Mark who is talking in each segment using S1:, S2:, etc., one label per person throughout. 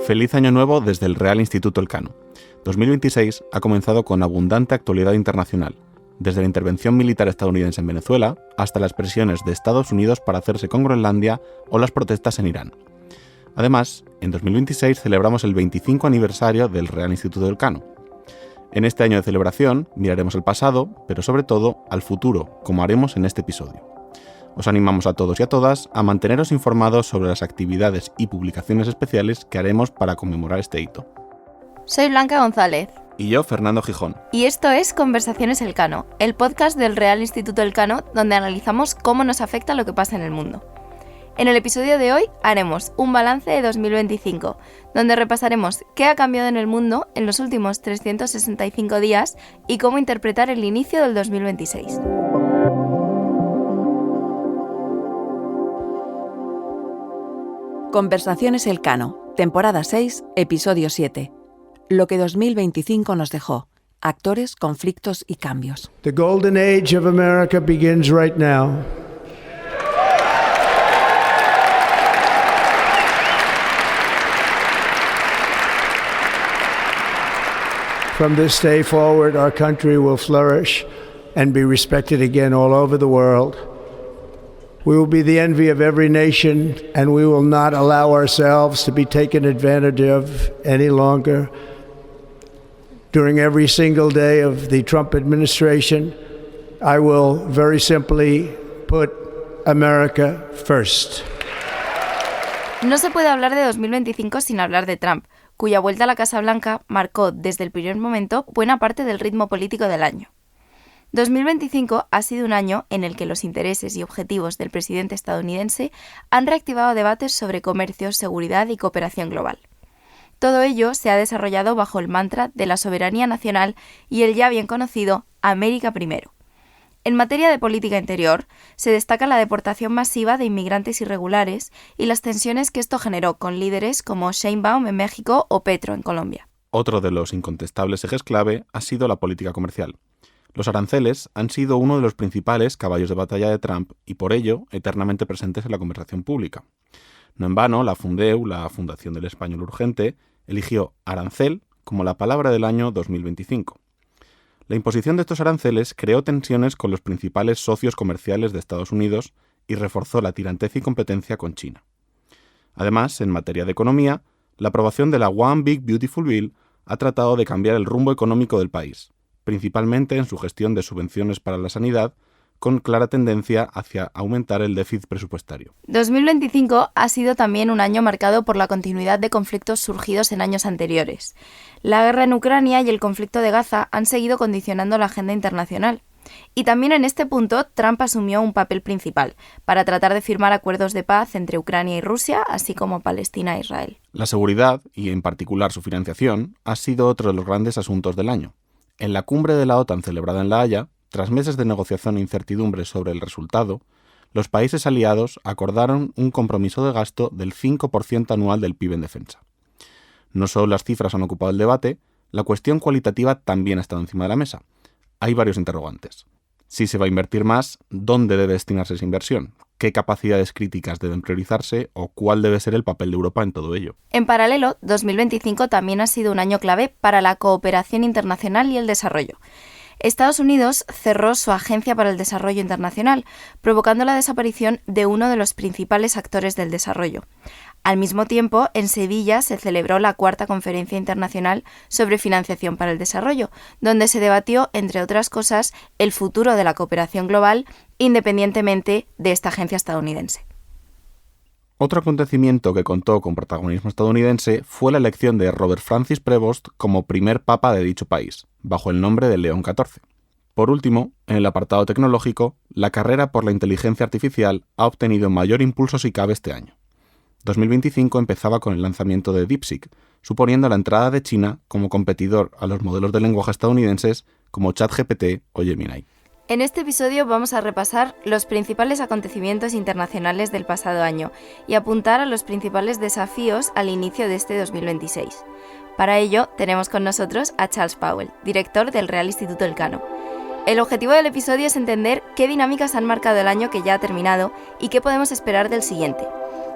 S1: Feliz Año Nuevo desde el Real Instituto Elcano. 2026 ha comenzado con abundante actualidad internacional, desde la intervención militar estadounidense en Venezuela hasta las presiones de Estados Unidos para hacerse con Groenlandia o las protestas en Irán. Además, en 2026 celebramos el 25 aniversario del Real Instituto Elcano. En este año de celebración miraremos al pasado, pero sobre todo al futuro, como haremos en este episodio. Os animamos a todos y a todas a manteneros informados sobre las actividades y publicaciones especiales que haremos para conmemorar este hito.
S2: Soy Blanca González.
S1: Y yo, Fernando Gijón.
S2: Y esto es Conversaciones Elcano, el podcast del Real Instituto Elcano, donde analizamos cómo nos afecta lo que pasa en el mundo. En el episodio de hoy haremos un balance de 2025, donde repasaremos qué ha cambiado en el mundo en los últimos 365 días y cómo interpretar el inicio del 2026.
S3: Conversaciones Elcano, temporada 6, episodio 7. Lo que 2025 nos dejó. Actores, conflictos y cambios.
S4: The golden age of America begins right now. From this day forward, our country will flourish and be respected again all over the world. We will be the envy of every nation, and we will not allow ourselves to be taken advantage of any longer. During every single day of the Trump administration, I will very simply put America first.
S2: No se puede hablar de 2025 sin hablar de Trump, cuya vuelta a la Casa Blanca marcó desde el primer momento buena parte del ritmo político del año. 2025 ha sido un año en el que los intereses y objetivos del presidente estadounidense han reactivado debates sobre comercio, seguridad y cooperación global. Todo ello se ha desarrollado bajo el mantra de la soberanía nacional y el ya bien conocido América Primero. En materia de política interior, se destaca la deportación masiva de inmigrantes irregulares y las tensiones que esto generó con líderes como Sheinbaum en México o Petro en Colombia.
S1: Otro de los incontestables ejes clave ha sido la política comercial. Los aranceles han sido uno de los principales caballos de batalla de Trump y por ello eternamente presentes en la conversación pública. No en vano, la Fundeu, la Fundación del Español Urgente, eligió arancel como la palabra del año 2025. La imposición de estos aranceles creó tensiones con los principales socios comerciales de Estados Unidos y reforzó la tirantez y competencia con China. Además, en materia de economía, la aprobación de la One Big Beautiful Bill ha tratado de cambiar el rumbo económico del país, principalmente en su gestión de subvenciones para la sanidad, con clara tendencia hacia aumentar el déficit presupuestario.
S2: 2025 ha sido también un año marcado por la continuidad de conflictos surgidos en años anteriores. La guerra en Ucrania y el conflicto de Gaza han seguido condicionando la agenda internacional. Y también en este punto Trump asumió un papel principal para tratar de firmar acuerdos de paz entre Ucrania y Rusia, así como Palestina e Israel.
S1: La seguridad, y en particular su financiación, ha sido otro de los grandes asuntos del año. En la cumbre de la OTAN celebrada en La Haya, tras meses de negociación e incertidumbre sobre el resultado, los países aliados acordaron un compromiso de gasto del 5% anual del PIB en defensa. No solo las cifras han ocupado el debate, la cuestión cualitativa también ha estado encima de la mesa. Hay varios interrogantes. Si se va a invertir más, ¿dónde debe destinarse esa inversión? ¿Qué capacidades críticas deben priorizarse o cuál debe ser el papel de Europa en todo ello?
S2: En paralelo, 2025 también ha sido un año clave para la cooperación internacional y el desarrollo. Estados Unidos cerró su Agencia para el Desarrollo Internacional, provocando la desaparición de uno de los principales actores del desarrollo. Al mismo tiempo, en Sevilla se celebró la cuarta Conferencia Internacional sobre Financiación para el Desarrollo, donde se debatió, entre otras cosas, el futuro de la cooperación global, independientemente de esta agencia estadounidense.
S1: Otro acontecimiento que contó con protagonismo estadounidense fue la elección de Robert Francis Prevost como primer papa de dicho país, bajo el nombre de León XIV. Por último, en el apartado tecnológico, la carrera por la inteligencia artificial ha obtenido mayor impulso si cabe este año. 2025 empezaba con el lanzamiento de DeepSeek, suponiendo la entrada de China como competidor a los modelos de lenguaje estadounidenses como ChatGPT o Gemini.
S2: En este episodio vamos a repasar los principales acontecimientos internacionales del pasado año y apuntar a los principales desafíos al inicio de este 2026. Para ello, tenemos con nosotros a Charles Powell, director del Real Instituto Elcano. El objetivo del episodio es entender qué dinámicas han marcado el año que ya ha terminado y qué podemos esperar del siguiente.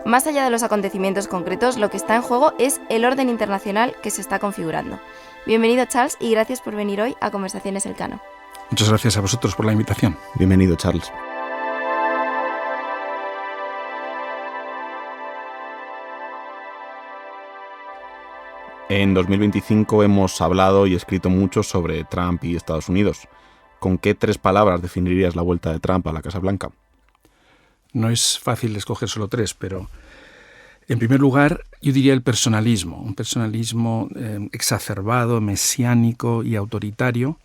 S2: Más allá de los acontecimientos concretos, lo que está en juego es el orden internacional que se está configurando. Bienvenido, Charles, y gracias por venir hoy a Conversaciones Elcano.
S5: Muchas gracias a vosotros por la invitación.
S1: Bienvenido, Charles. En 2025 hemos hablado y escrito mucho sobre Trump y Estados Unidos. ¿Con qué 3 palabras definirías la vuelta de Trump a la Casa Blanca?
S5: No es fácil escoger solo 3, pero en primer lugar yo diría el personalismo, un personalismo exacerbado, mesiánico y autoritario.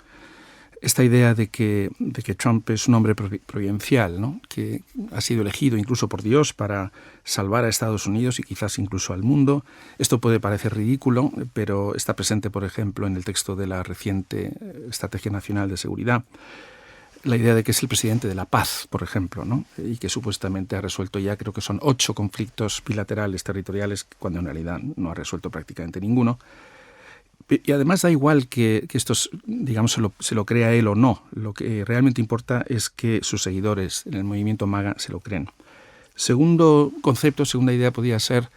S5: Esta idea de que Trump es un hombre providencial, ¿no? Que ha sido elegido incluso por Dios para salvar a Estados Unidos y quizás incluso al mundo. Esto puede parecer ridículo, pero está presente, por ejemplo, en el texto de la reciente Estrategia Nacional de Seguridad. La idea de que es el presidente de la paz, por ejemplo, ¿no? Y que supuestamente ha resuelto ya, creo que son 8 conflictos bilaterales territoriales, cuando en realidad no ha resuelto prácticamente ninguno. Y además da igual que esto, digamos, se lo crea él o no. Lo que realmente importa es que sus seguidores en el movimiento MAGA se lo creen. Segundo concepto, segunda idea podría ser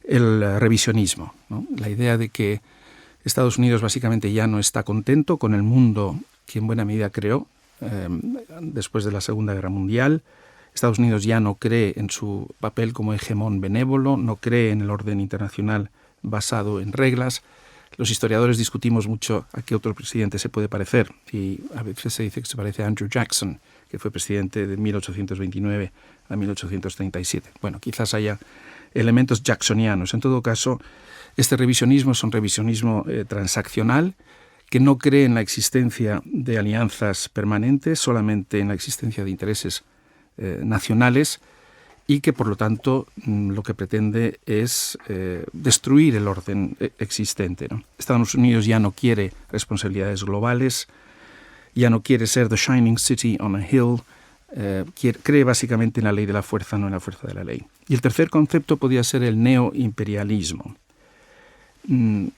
S5: el revisionismo, ¿no? La idea de que Estados Unidos básicamente ya no está contento con el mundo que en buena medida creó después de la Segunda Guerra Mundial. Estados Unidos ya no cree en su papel como hegemón benévolo, no cree en el orden internacional basado en reglas. Los historiadores discutimos mucho a qué otro presidente se puede parecer, y a veces se dice que se parece a Andrew Jackson, que fue presidente de 1829 a 1837. Bueno, quizás haya elementos jacksonianos. En todo caso, este revisionismo es un revisionismo transaccional, que no cree en la existencia de alianzas permanentes, solamente en la existencia de intereses nacionales, y que por lo tanto lo que pretende es destruir el orden existente, ¿no? Estados Unidos ya no quiere responsabilidades globales, ya no quiere ser the shining city on a hill, cree básicamente en la ley de la fuerza, no en la fuerza de la ley. Y el tercer concepto podría ser el neoimperialismo.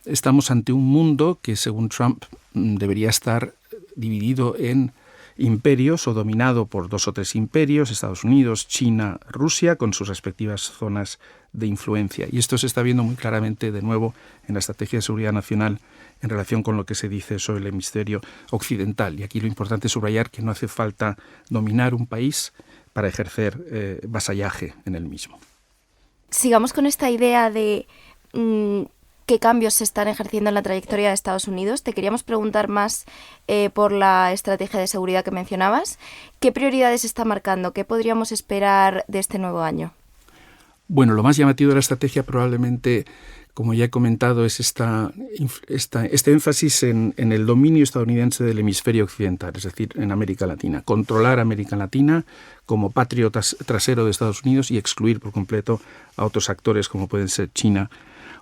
S5: Estamos ante un mundo que, según Trump, debería estar dividido en imperios o dominado por 2 o 3 imperios, Estados Unidos, China, Rusia, con sus respectivas zonas de influencia. Y esto se está viendo muy claramente de nuevo en la Estrategia de Seguridad Nacional en relación con lo que se dice sobre el hemisferio occidental. Y aquí lo importante es subrayar que no hace falta dominar un país para ejercer vasallaje en el mismo.
S2: Sigamos con esta idea de qué cambios se están ejerciendo en la trayectoria de Estados Unidos. Te queríamos preguntar más por la estrategia de seguridad que mencionabas. ¿Qué prioridades está marcando? ¿Qué podríamos esperar de este nuevo año?
S5: Bueno, lo más llamativo de la estrategia probablemente, como ya he comentado, es este énfasis en el dominio estadounidense del hemisferio occidental, es decir, en América Latina. Controlar América Latina como patrio trasero de Estados Unidos y excluir por completo a otros actores como pueden ser China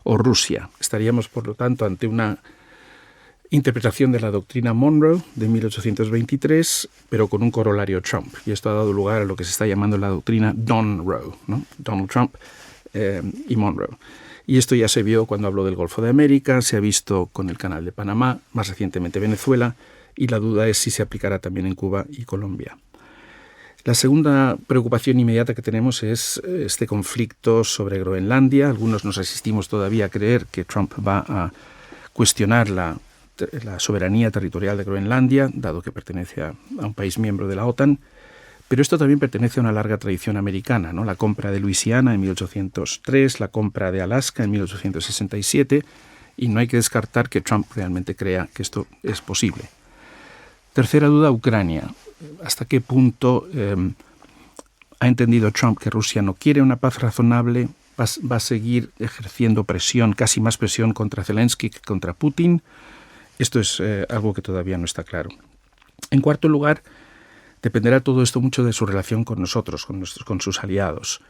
S5: o Rusia. Estaríamos, por lo tanto, ante una interpretación de la doctrina Monroe de 1823, pero con un corolario Trump. Y esto ha dado lugar a lo que se está llamando la doctrina Donroe, ¿no? Donald Trump y Monroe. Y esto ya se vio cuando habló del Golfo de América, se ha visto con el Canal de Panamá, más recientemente Venezuela, y la duda es si se aplicará también en Cuba y Colombia. La segunda preocupación inmediata que tenemos es este conflicto sobre Groenlandia. Algunos nos resistimos todavía a creer que Trump va a cuestionar la soberanía territorial de Groenlandia, dado que pertenece a un país miembro de la OTAN, pero esto también pertenece a una larga tradición americana, ¿no? La compra de Luisiana en 1803, la compra de Alaska en 1867, y no hay que descartar que Trump realmente crea que esto es posible. Tercera duda, Ucrania. ¿Hasta qué punto ha entendido Trump que Rusia no quiere una paz razonable? ¿Va a seguir ejerciendo presión, casi más presión contra Zelensky que contra Putin? Esto es algo que todavía no está claro. En cuarto lugar, dependerá todo esto mucho de su relación con nosotros, con sus aliados.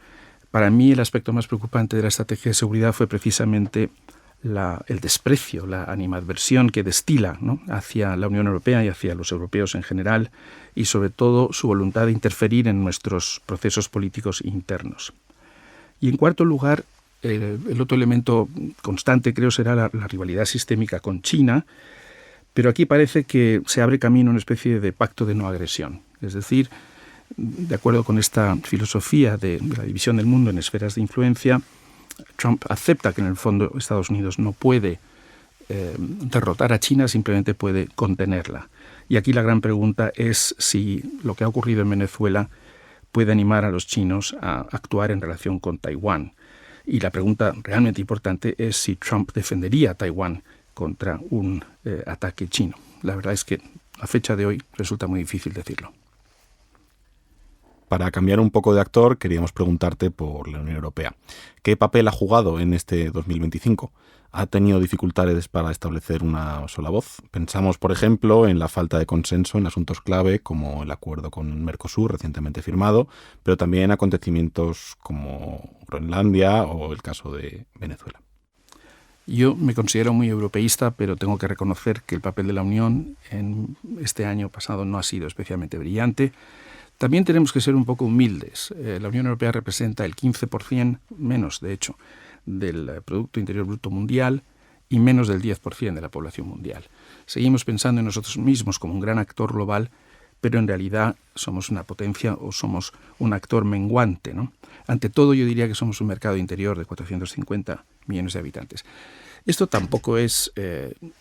S5: Para mí el aspecto más preocupante de la estrategia de seguridad fue precisamente el desprecio, la animadversión que destila, ¿no?, hacia la Unión Europea y hacia los europeos en general, y sobre todo su voluntad de interferir en nuestros procesos políticos internos. Y en cuarto lugar, el otro elemento constante creo será la rivalidad sistémica con China, pero aquí parece que se abre camino a una especie de pacto de no agresión. Es decir, de acuerdo con esta filosofía de la división del mundo en esferas de influencia, Trump acepta que en el fondo Estados Unidos no puede derrotar a China, simplemente puede contenerla. Y aquí la gran pregunta es si lo que ha ocurrido en Venezuela puede animar a los chinos a actuar en relación con Taiwán. Y la pregunta realmente importante es si Trump defendería a Taiwán contra un ataque chino. La verdad es que a fecha de hoy resulta muy difícil decirlo.
S1: Para cambiar un poco de actor, queríamos preguntarte por la Unión Europea. ¿Qué papel ha jugado en este 2025? ¿Ha tenido dificultades para establecer una sola voz? Pensamos, por ejemplo, en la falta de consenso en asuntos clave como el acuerdo con Mercosur recientemente firmado, pero también acontecimientos como Groenlandia o el caso de Venezuela.
S5: Yo me considero muy europeísta, pero tengo que reconocer que el papel de la Unión en este año pasado no ha sido especialmente brillante. También tenemos que ser un poco humildes. La Unión Europea representa el 15%, menos de hecho, del Producto Interior Bruto Mundial y menos del 10% de la población mundial. Seguimos pensando en nosotros mismos como un gran actor global, pero en realidad somos una potencia o somos un actor menguante, ¿no? Ante todo, yo diría que somos un mercado interior de 450 millones de habitantes. Esto tampoco es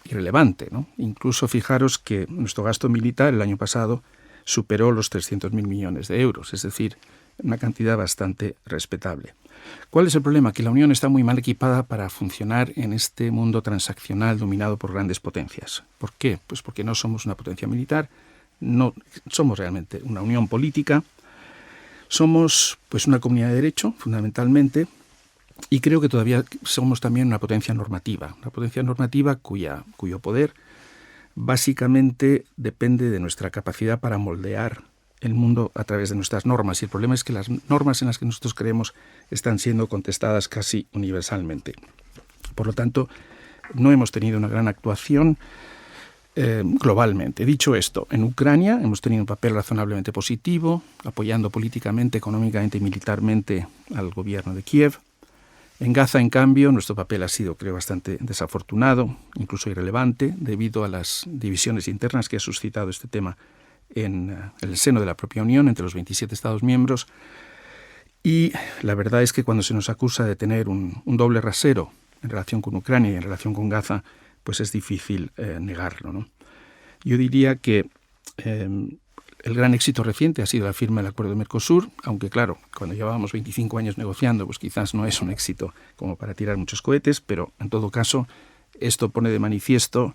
S5: irrelevante, ¿no? Incluso fijaros que nuestro gasto militar el año pasado superó los 300.000 millones de euros, es decir, una cantidad bastante respetable. ¿Cuál es el problema? Que la Unión está muy mal equipada para funcionar en este mundo transaccional dominado por grandes potencias. ¿Por qué? Pues porque no somos una potencia militar, no somos realmente una unión política, somos pues una comunidad de derecho, fundamentalmente, y creo que todavía somos también una potencia normativa cuyo poder básicamente depende de nuestra capacidad para moldear el mundo a través de nuestras normas. Y el problema es que las normas en las que nosotros creemos están siendo contestadas casi universalmente. Por lo tanto, no hemos tenido una gran actuación globalmente. Dicho esto, en Ucrania hemos tenido un papel razonablemente positivo, apoyando políticamente, económicamente y militarmente al gobierno de Kiev. En Gaza, en cambio, nuestro papel ha sido, creo, bastante desafortunado, incluso irrelevante, debido a las divisiones internas que ha suscitado este tema en el seno de la propia Unión, entre los 27 Estados miembros. Y la verdad es que cuando se nos acusa de tener un doble rasero en relación con Ucrania y en relación con Gaza, pues es difícil negarlo, ¿no? Yo diría que el gran éxito reciente ha sido la firma del acuerdo de Mercosur, aunque claro, cuando llevábamos 25 años negociando, pues quizás no es un éxito como para tirar muchos cohetes, pero en todo caso esto pone de manifiesto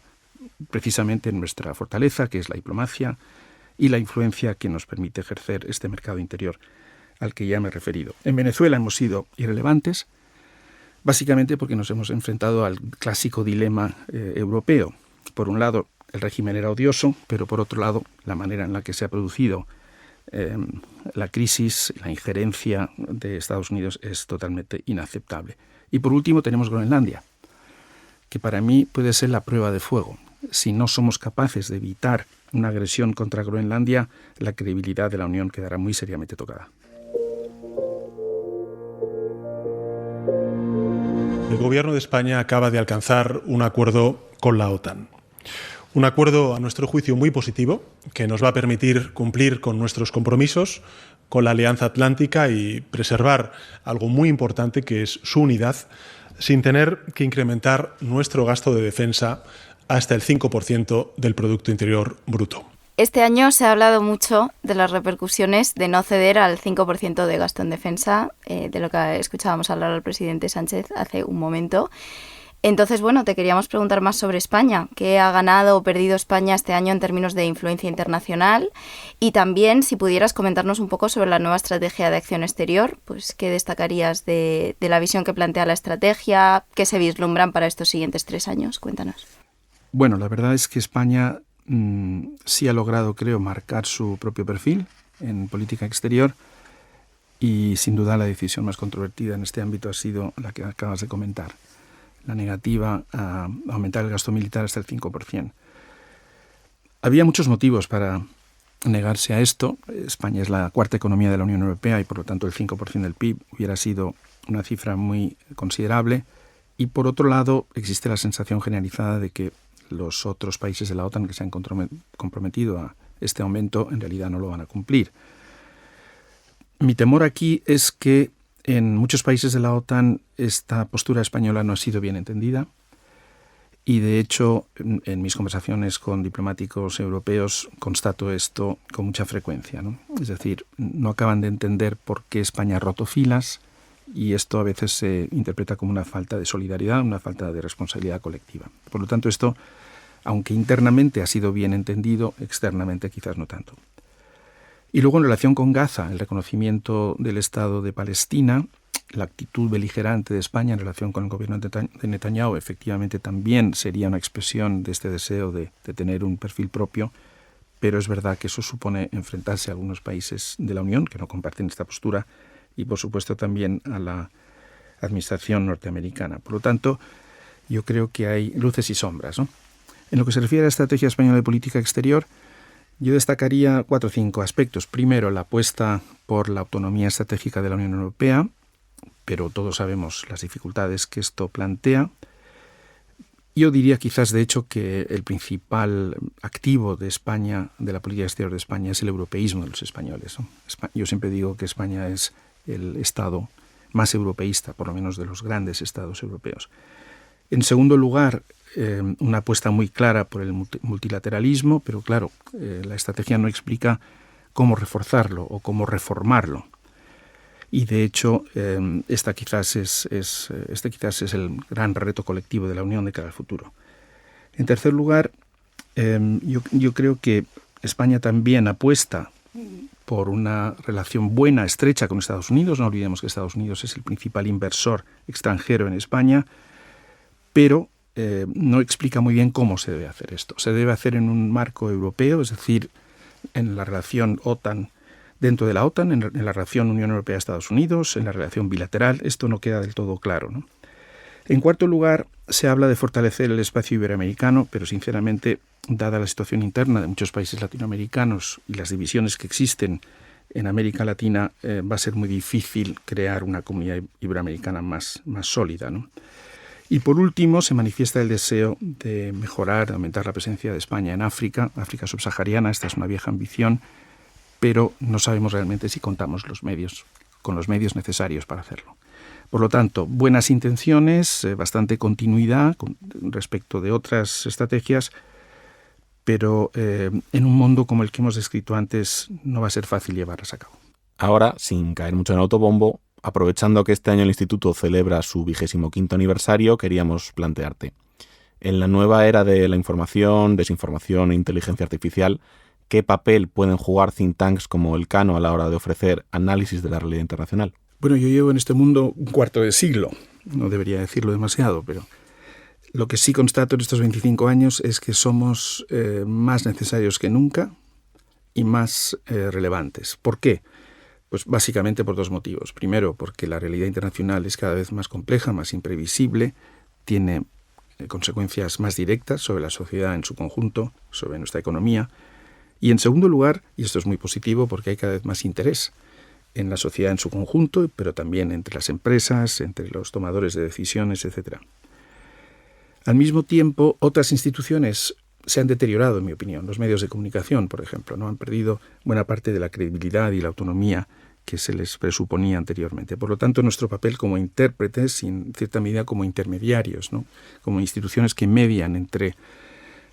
S5: precisamente nuestra fortaleza, que es la diplomacia, y la influencia que nos permite ejercer este mercado interior al que ya me he referido. En Venezuela hemos sido irrelevantes, básicamente porque nos hemos enfrentado al clásico dilema europeo. Por un lado, el régimen era odioso, pero por otro lado, la manera en la que se ha producido la crisis, la injerencia de Estados Unidos es totalmente inaceptable. Y por último tenemos Groenlandia, que para mí puede ser la prueba de fuego. Si no somos capaces de evitar una agresión contra Groenlandia, la credibilidad de la Unión quedará muy seriamente tocada.
S6: El Gobierno de España acaba de alcanzar un acuerdo con la OTAN. Un acuerdo, a nuestro juicio, muy positivo, que nos va a permitir cumplir con nuestros compromisos con la Alianza Atlántica y preservar algo muy importante, que es su unidad, sin tener que incrementar nuestro gasto de defensa hasta el 5% del Producto Interior Bruto.
S2: Este año se ha hablado mucho de las repercusiones de no ceder al 5% de gasto en defensa, de lo que escuchábamos hablar al presidente Sánchez hace un momento. Entonces, bueno, te queríamos preguntar más sobre España. ¿Qué ha ganado o perdido España este año en términos de influencia internacional? Y también, si pudieras comentarnos un poco sobre la nueva estrategia de acción exterior, pues ¿qué destacarías de la visión que plantea la estrategia? ¿Qué se vislumbran para estos siguientes 3 años? Cuéntanos.
S5: Bueno, la verdad es que España sí ha logrado, creo, marcar su propio perfil en política exterior y sin duda la decisión más controvertida en este ámbito ha sido la que acabas de comentar, la negativa a aumentar el gasto militar hasta el 5%. Había muchos motivos para negarse a esto. España es la cuarta economía de la Unión Europea y por lo tanto el 5% del PIB hubiera sido una cifra muy considerable. Y por otro lado existe la sensación generalizada de que los otros países de la OTAN que se han comprometido a este aumento en realidad no lo van a cumplir. Mi temor aquí es que en muchos países de la OTAN esta postura española no ha sido bien entendida y, de hecho, en mis conversaciones con diplomáticos europeos constato esto con mucha frecuencia, ¿no? Es decir, no acaban de entender por qué España ha roto filas y esto a veces se interpreta como una falta de solidaridad, una falta de responsabilidad colectiva. Por lo tanto, esto, aunque internamente ha sido bien entendido, externamente quizás no tanto. Y luego, en relación con Gaza, el reconocimiento del Estado de Palestina, la actitud beligerante de España en relación con el gobierno de Netanyahu efectivamente también sería una expresión de este deseo de tener un perfil propio, pero es verdad que eso supone enfrentarse a algunos países de la Unión que no comparten esta postura y, por supuesto, también a la administración norteamericana. Por lo tanto, yo creo que hay luces y sombras, ¿no? En lo que se refiere a la estrategia española de política exterior, yo destacaría 4 o 5 aspectos. Primero, la apuesta por la autonomía estratégica de la Unión Europea, pero todos sabemos las dificultades que esto plantea. Yo diría quizás, de hecho, que el principal activo de España, de la política exterior de España, es el europeísmo de los españoles, ¿no? Yo siempre digo que España es el Estado más europeísta, por lo menos de los grandes Estados europeos. En segundo lugar, una apuesta muy clara por el multilateralismo, pero claro, la estrategia no explica cómo reforzarlo o cómo reformarlo. Y de hecho, este quizás es el gran reto colectivo de la Unión de cara al futuro. En tercer lugar, yo creo que España también apuesta por una relación buena, estrecha con Estados Unidos. No olvidemos que Estados Unidos es el principal inversor extranjero en España, pero no explica muy bien cómo se debe hacer esto. Se debe hacer en un marco europeo, es decir, en la relación OTAN, dentro de la OTAN, en la relación Unión Europea-Estados Unidos, en la relación bilateral. Esto no queda del todo claro, ¿no? En cuarto lugar, se habla de fortalecer el espacio iberoamericano, pero sinceramente, dada la situación interna de muchos países latinoamericanos y las divisiones que existen en América Latina, va a ser muy difícil crear una comunidad iberoamericana más sólida, ¿no? Y por último, se manifiesta el deseo de mejorar, de aumentar la presencia de España en África subsahariana. Esta es una vieja ambición, pero no sabemos realmente si contamos con los medios necesarios para hacerlo. Por lo tanto, buenas intenciones, bastante continuidad respecto de otras estrategias, pero en un mundo como el que hemos descrito antes no va a ser fácil llevarlas a cabo.
S1: Ahora, sin caer mucho en autobombo, aprovechando que este año el Instituto celebra su 25º aniversario, queríamos plantearte, en la nueva era de la información, desinformación e inteligencia artificial, ¿qué papel pueden jugar think tanks como el Cano a la hora de ofrecer análisis de la realidad internacional?
S5: Bueno, yo llevo en este mundo un cuarto de siglo, no debería decirlo demasiado, pero lo que sí constato en estos 25 años es que somos más necesarios que nunca y más relevantes. ¿Por qué? Pues básicamente por 2 motivos. Primero, porque la realidad internacional es cada vez más compleja, más imprevisible, tiene consecuencias más directas sobre la sociedad en su conjunto, sobre nuestra economía. Y en segundo lugar, y esto es muy positivo, porque hay cada vez más interés en la sociedad en su conjunto, pero también entre las empresas, entre los tomadores de decisiones, etc. Al mismo tiempo, otras instituciones se han deteriorado, en mi opinión. Los medios de comunicación, por ejemplo, ¿no? Han perdido buena parte de la credibilidad y la autonomía que se les presuponía anteriormente. Por lo tanto, nuestro papel como intérpretes, y en cierta medida como intermediarios, ¿no? Como instituciones que median entre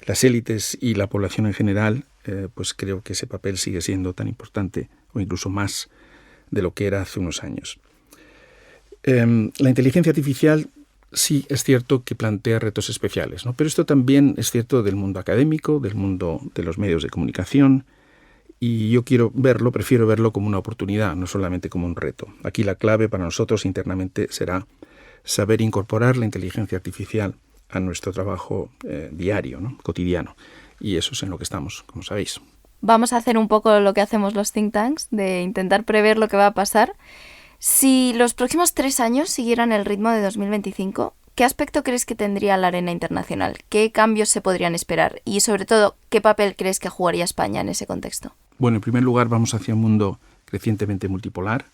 S5: las élites y la población en general, pues creo que ese papel sigue siendo tan importante o incluso más de lo que era hace unos años. La inteligencia artificial sí es cierto que plantea retos especiales, ¿no? Pero esto también es cierto del mundo académico, del mundo de los medios de comunicación, y yo prefiero verlo como una oportunidad, no solamente como un reto. Aquí la clave para nosotros internamente será saber incorporar la inteligencia artificial a nuestro trabajo diario, ¿no? Cotidiano, y eso es en lo que estamos, como sabéis.
S2: Vamos a hacer un poco lo que hacemos los think tanks, de intentar prever lo que va a pasar. Si los próximos 3 años siguieran el ritmo de 2025, ¿qué aspecto crees que tendría la arena internacional? ¿Qué cambios se podrían esperar? Y sobre todo, ¿qué papel crees que jugaría España en ese contexto?
S5: Bueno, en primer lugar, vamos hacia un mundo crecientemente multipolar,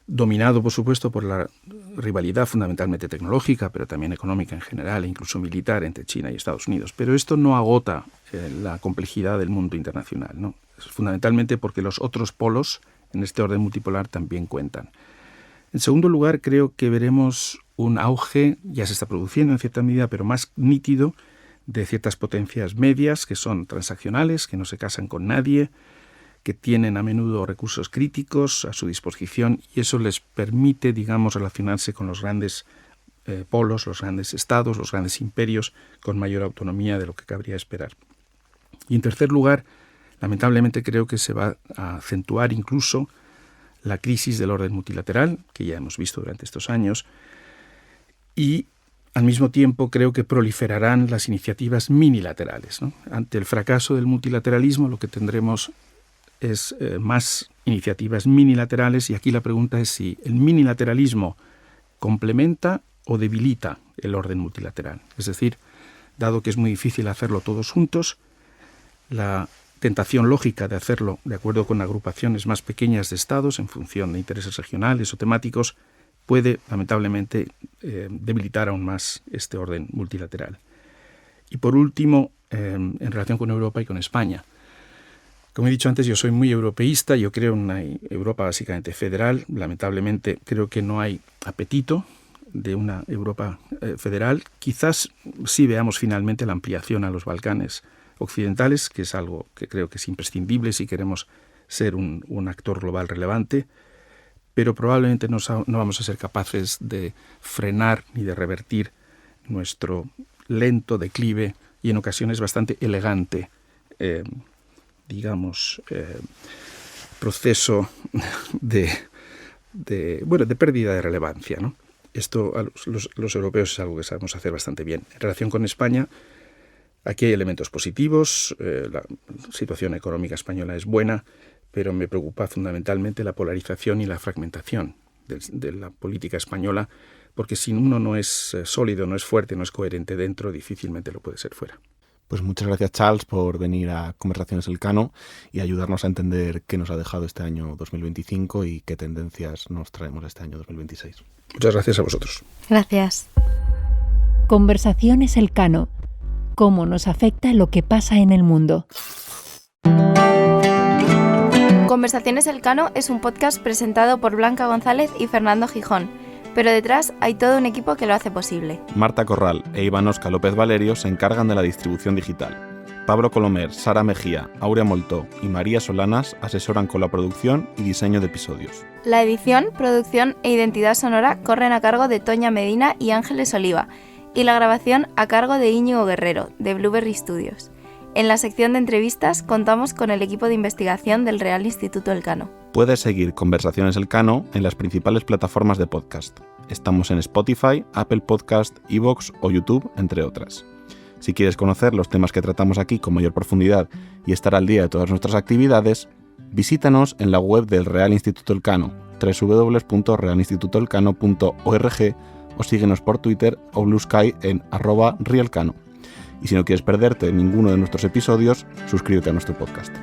S5: dominado, por supuesto, por la rivalidad fundamentalmente tecnológica, pero también económica en general, e incluso militar entre China y Estados Unidos. Pero esto no agota la complejidad del mundo internacional, ¿no? Es fundamentalmente porque los otros polos en este orden multipolar también cuentan. En segundo lugar, creo que veremos un auge, ya se está produciendo en cierta medida, pero más nítido, de ciertas potencias medias que son transaccionales, que no se casan con nadie, que tienen a menudo recursos críticos a su disposición y eso les permite, digamos, relacionarse con los grandes polos, los grandes estados, los grandes imperios, con mayor autonomía de lo que cabría esperar. Y en tercer lugar, lamentablemente creo que se va a acentuar incluso la crisis del orden multilateral, que ya hemos visto durante estos años, y al mismo tiempo creo que proliferarán las iniciativas minilaterales, ¿no? Ante el fracaso del multilateralismo lo que tendremos es más iniciativas minilaterales y aquí la pregunta es si el minilateralismo complementa o debilita el orden multilateral. Es decir, dado que es muy difícil hacerlo todos juntos, la tentación lógica de hacerlo de acuerdo con agrupaciones más pequeñas de estados en función de intereses regionales o temáticos puede, lamentablemente, debilitar aún más este orden multilateral. Y por último, en relación con Europa y con España. Como he dicho antes, yo soy muy europeísta, yo creo en una Europa básicamente federal. Lamentablemente creo que no hay apetito de una Europa federal. Quizás sí veamos finalmente la ampliación a los Balcanes occidentales, que es algo que creo que es imprescindible si queremos ser un actor global relevante, pero probablemente no vamos a ser capaces de frenar ni de revertir nuestro lento declive y en ocasiones bastante elegante proceso de pérdida de relevancia, ¿no? Esto a los europeos es algo que sabemos hacer bastante bien. En relación con España, aquí hay elementos positivos, la situación económica española es buena, pero me preocupa fundamentalmente la polarización y la fragmentación de la política española, porque si uno no es sólido, no es fuerte, no es coherente dentro, difícilmente lo puede ser fuera.
S1: Pues muchas gracias, Charles, por venir a Conversaciones Elcano y ayudarnos a entender qué nos ha dejado este año 2025 y qué tendencias nos traemos este año 2026.
S5: Muchas gracias a vosotros.
S2: Gracias.
S7: Conversaciones Elcano. ¿Cómo nos afecta lo que pasa en el mundo?
S2: Conversaciones Elcano es un podcast presentado por Blanca González y Fernando Gijón, pero detrás hay todo un equipo que lo hace posible.
S1: Marta Corral e Iván Oscar López Valerio se encargan de la distribución digital. Pablo Colomer, Sara Mejía, Aurea Moltó y María Solanas asesoran con la producción y diseño de episodios.
S2: La edición, producción e identidad sonora corren a cargo de Toña Medina y Ángeles Oliva, y la grabación a cargo de Íñigo Guerrero, de Blueberry Studios. En la sección de entrevistas contamos con el equipo de investigación del Real Instituto Elcano.
S1: Puedes seguir Conversaciones Elcano en las principales plataformas de podcast. Estamos en Spotify, Apple Podcast, iVoox o YouTube, entre otras. Si quieres conocer los temas que tratamos aquí con mayor profundidad y estar al día de todas nuestras actividades, visítanos en la web del Real Instituto Elcano, www.realinstitutoelcano.org o síguenos por Twitter o Blue Sky en @realcano. Y si no quieres perderte ninguno de nuestros episodios, suscríbete a nuestro podcast.